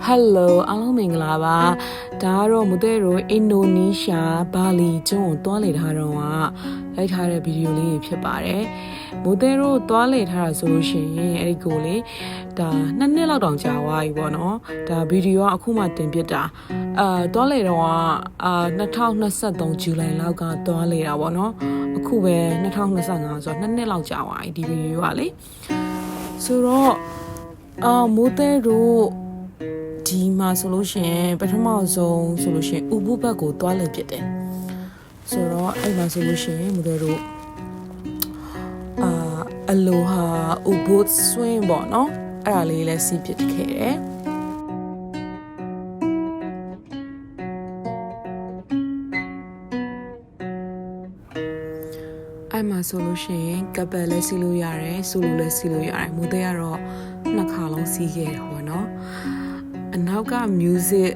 Hello အားလုံးမင်္ဂလာပါဒါကတော့မတဲ့တို့အင်ဒိုနီးရှားဘာလီကျွန်းကိုတွားလေထားတော့ရိုက်ထားတဲ့ဗီဒီယိုလေးဖြစ်ပါတယ်မိုးတဲ့တို့တွားလေထားတာဆိုလို့ရှိရင်အဲ့ဒီကိုလေဒါ2နှစ်လောက်တောင်ကြာသွားပြီပေါ့နော်ဒါဗီဒီယိုကအခုမှတင်ပြတာတွားလေတော့2023ဇူလိုင်လောက်ကတွားလေတာပေါ့နော်အခုပဲ2025ဆိုတော့2နှစ်လောက်ကြာသွားပြီဒီဗီဒီယိုကလေဆိုတော့မိုးတဲ့တို့ဒီမှာဆိုလို့ရှိရင်ပထမဆုံးဆိုလို့ရှိရင်ဥပုဘတ်ကိုတွားလေဖြစ်တယ်ဆိုတော့အဲ့မှာဆိုလို့ရှိရင်မတို့တို့အလိုဟာဥပုဆွင်းပေါ့နော်အဲ့ဒါလေးလည်းစီးဖြစ်ခဲ့တယ်အဲ့မှာဆိုလို့ရှိရင်ကပ်ပယ်လည်းစီးလို့ရတယ်ဆူလူလည်းစီးလို့ရတယ်မိုးတဲ့ကတော့2ခါလုံးစီးခဲ့တယ်ပေါ့နော်အနောက်က music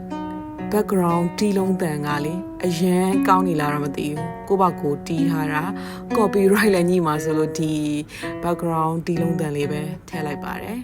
background တီးလုံးတန်ကလေအရန်ကောင်းနေလားတော့မသိဘူးကိုယ့်ဘာကိုတီးထားတာ copyright လည်းညှိမှာဆိုလို့ဒီ background တီးလုံးတန်လေးပဲထည့်လိုက်ပါတယ်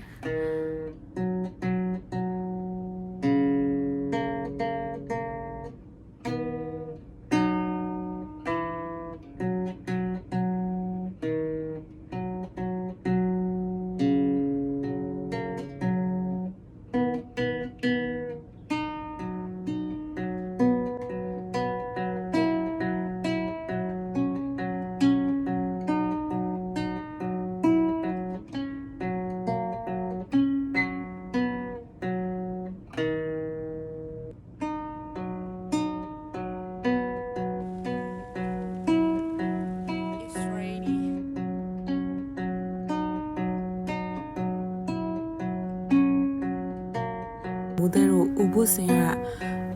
မိုးတဲ့တို့ဥပုစင်က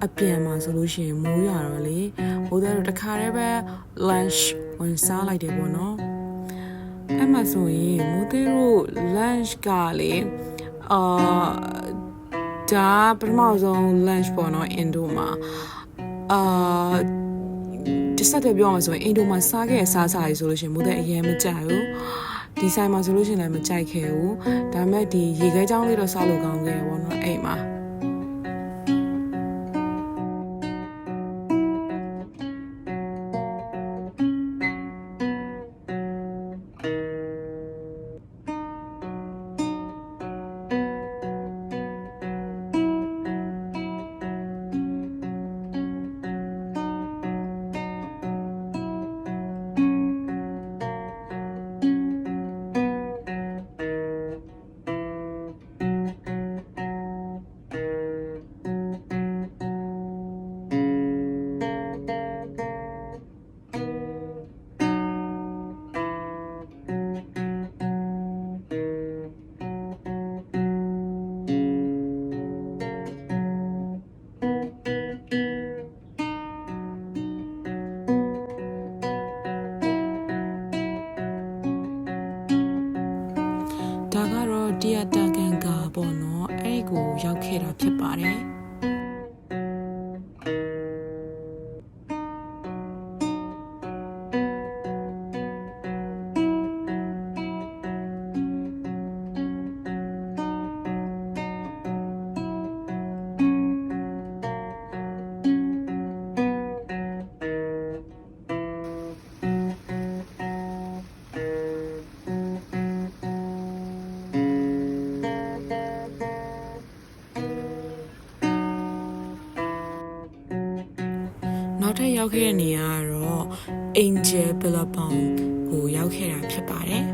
အပြန်မှာဆိုလို့ရှိရင်မိုးရတော့လေမိုးတဲ့တို့တခါတည်းပဲ lunch ဝင်စားလိုက်တယ်ပေါ့နော်အဲ့မှာဆိုရင်မိုးတဲ့တို့ lunch ကလေဒါပထမဆုံး lunch ပေါ့နော်အင်ဒိုမှာဒီစတဲ့ပြောမှာဆိုရင်အင်ဒိုမှာစားခဲ့စားရေးဆိုလို့ရှိရင်မိုးတဲ့အရင်မကြိုက်ဘူးဒီဆိုင်မှာဆိုလို့ရှိရင်လည်းမကြိုက်ခဲ့ဘူးဒါပေမဲ့ဒီရေခဲချောင်းလေးတော့စားလို့ကောင်းခဲ့ပေါ့နော်အဲ့မှာဒါကတော့တရတာကန်ကပေါ့နော်အဲ့ဒီကိုရောက်ခဲ့တာဖြစ်ပါတယ်နောက်ထပ်ရောက်ခဲ့တဲ့နေရာကတော့ Angel Billabong ကိုရောက်ခဲ့တာဖြစ်ပါတယ်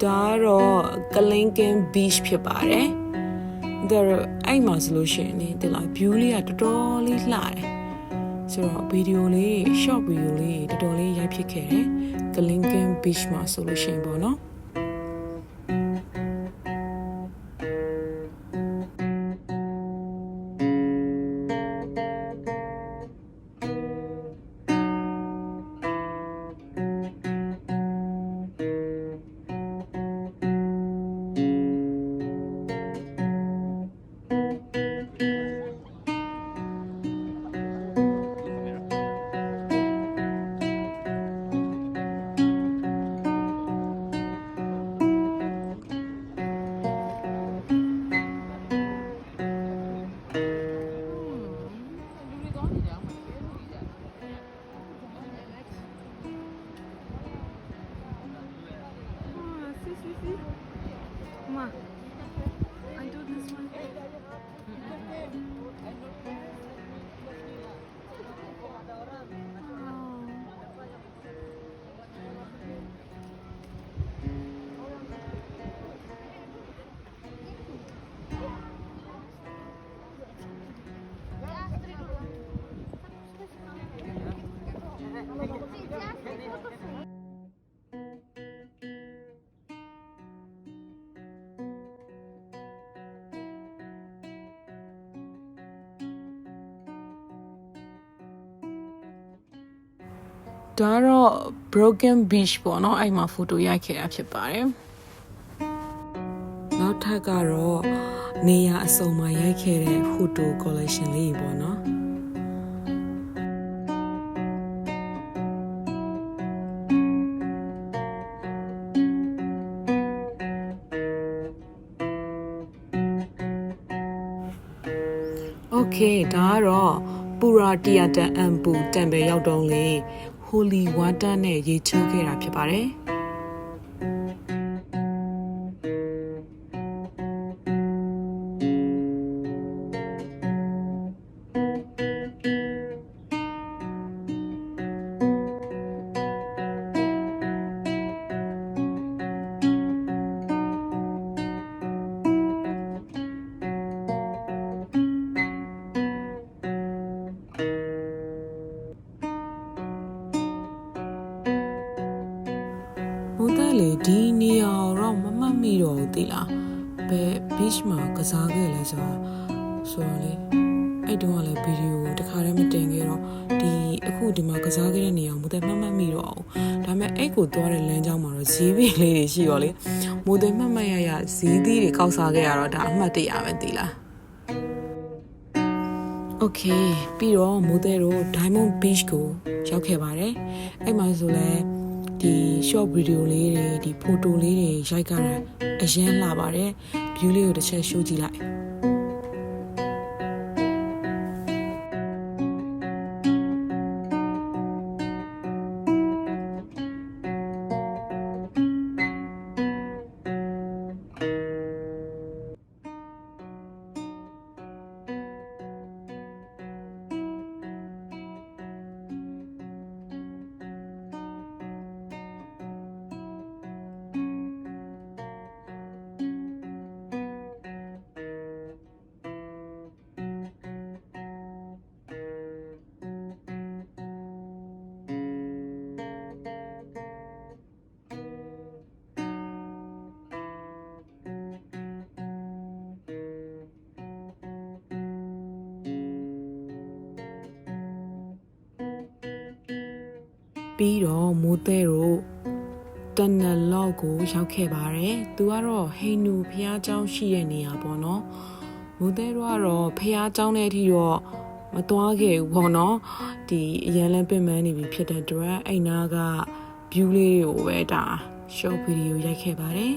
ဒါကတော့ Kalinkin Beach ဖြစ်ပါတယ်ဒါအဲ့မှာဆိုလို့ရှိရင်ဒီလား view လေးကတော်တော်လေးလှတယ်ဆိုတော့ဗီဒီယိုလေး short ဗီဒီယိုလေးတော်တော်လေးရိုက်ဖြစ်ခဲ့တယ် Kalinkin Beach မှာဆိုလို့ရှိရင်ပေါ့နော် Mama, I do this one.ဒါတော့ broken beach ပေါ့နော်အဲ့မှာ photo ရိုက်ခဲ့တာဖြစ်ပါတယ်နောက်ထပ်ကတော့နေရာအစုံမှာရိုက်ခဲ့တဲ့ photo collection လေးပေါ့နော်โอเคဒါကတော့ပူရာတီယာတန်အမ်ပူတန်ပဲရောက်တော့လေ Holy Water နဲ့ရေချိုးခဲ့တာဖြစ်ပါတယ်လေဒီနေရာတော့မမှတ်မိတော့ဘူးတိလားဘယ် beach မှာကစားခဲ့လဲဆိုတော့လေအဲ့တုန်းကလည်းဗီဒီယိုတခါတည်းမတင်ခဲ့တော့ဒီအခုဒီမှာကစားခဲ့တဲ့နေရာမို့တဲ့မှတ်မိတော့အောင်ဒါပေမဲ့အဲ့ကိုသွားတဲ့လမ်းကြောင်းမှာတော့ဈေးပင်လေးတွေရှိရောလေမို့တဲ့မှတ်ရဈေးသီးတွေကောက်စားခဲ့ရတော့ဒါအမှတ်တရပဲတိလားโอเคပြီးတော့မိုးတဲ့တို့ Diamond Beach ကိုရောက်ခဲ့ပါတယ်အဲ့မှာဆိုလဲဒီ short video လေးတွေဒီ photo လေးတွေရိုက်ကြတာအရင်လာပါတယ် view လေးကိုတစ်ချက် show ကြည့်လိုက်ပြီးတော့မိုးတဲ့တို့တနက်လောက်ကိုရောက်ခဲ့ပါတယ်သူကတော့ဟိန္ဒူဘုရားကျောင်းရှိတဲ့နေရာပေါ့နော်မိုးတဲ့တို့ကတော့ဘုရားကျောင်းထဲအထိတော့မသွားခဲ့ဘူးပေါ့နော်ဒီအရန်လန်းပင်ပန်းနေပြီဖြစ်တဲ့အတွက်အိမ်နာက view လေးတွေကိုပဲဒါ short video ရိုက်ခဲ့ပါတယ်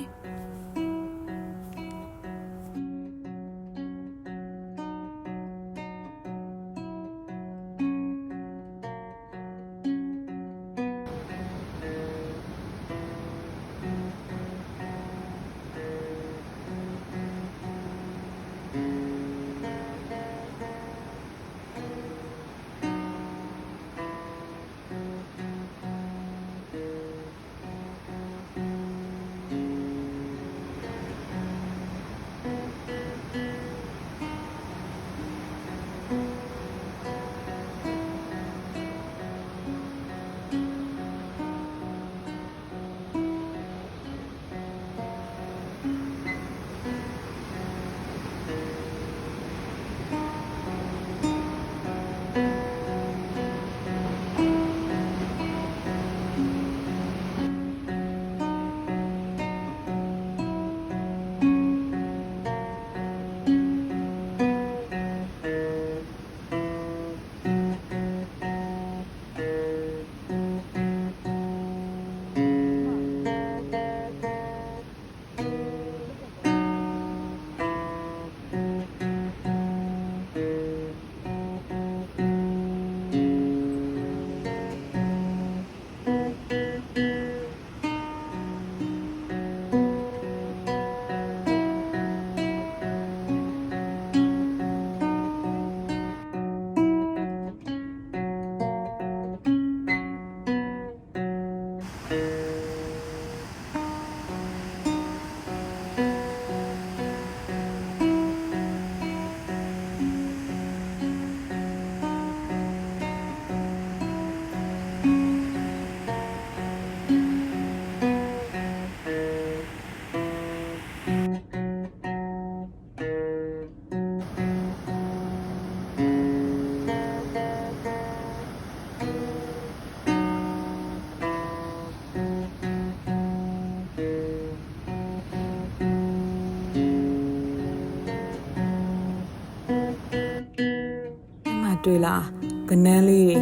တွေ့လားကနန်းလေး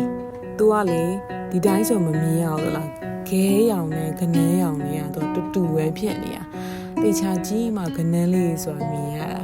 သူကလေဒီတိုင်းဆိုမမြင်ရဘူးလားခဲရောင်နဲ့ကနန်းရောင်တွေကသူတူတူပဲဖြစ်နေတာတေချာကြီးမှကနန်းလေးဆိုတာမြင်ရတာ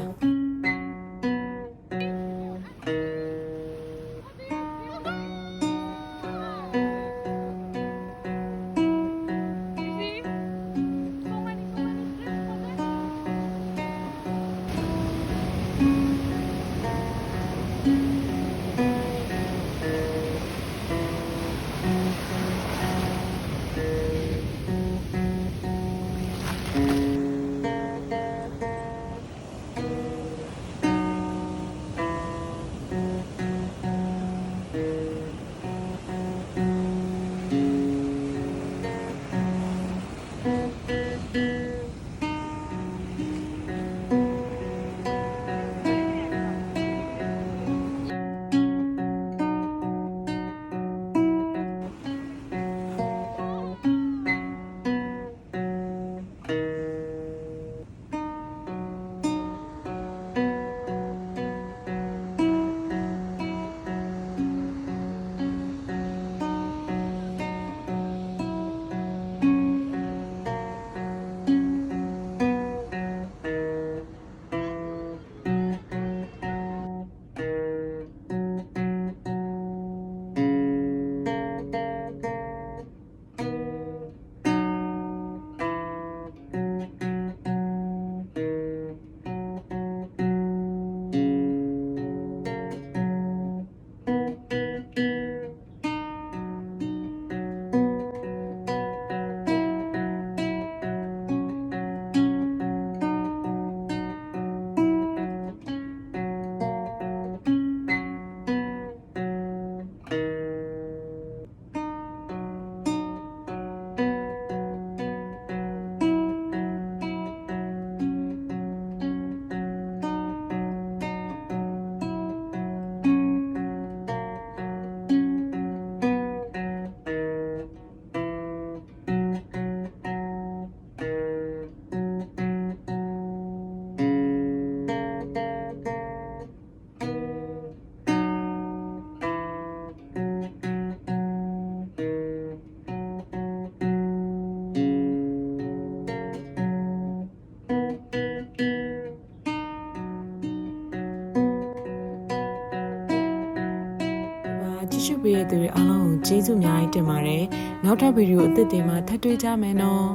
ကြည့်ရှုပေးတဲ့သူတွေအားလုံးကိုကျေးဇူးအများကြီးတင်ပါတယ်နောက်ထပ်ဗီဒီယိုအသစ်တွေမှာထပ်တွေ့ကြမယ်နော်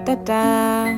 တက်တန်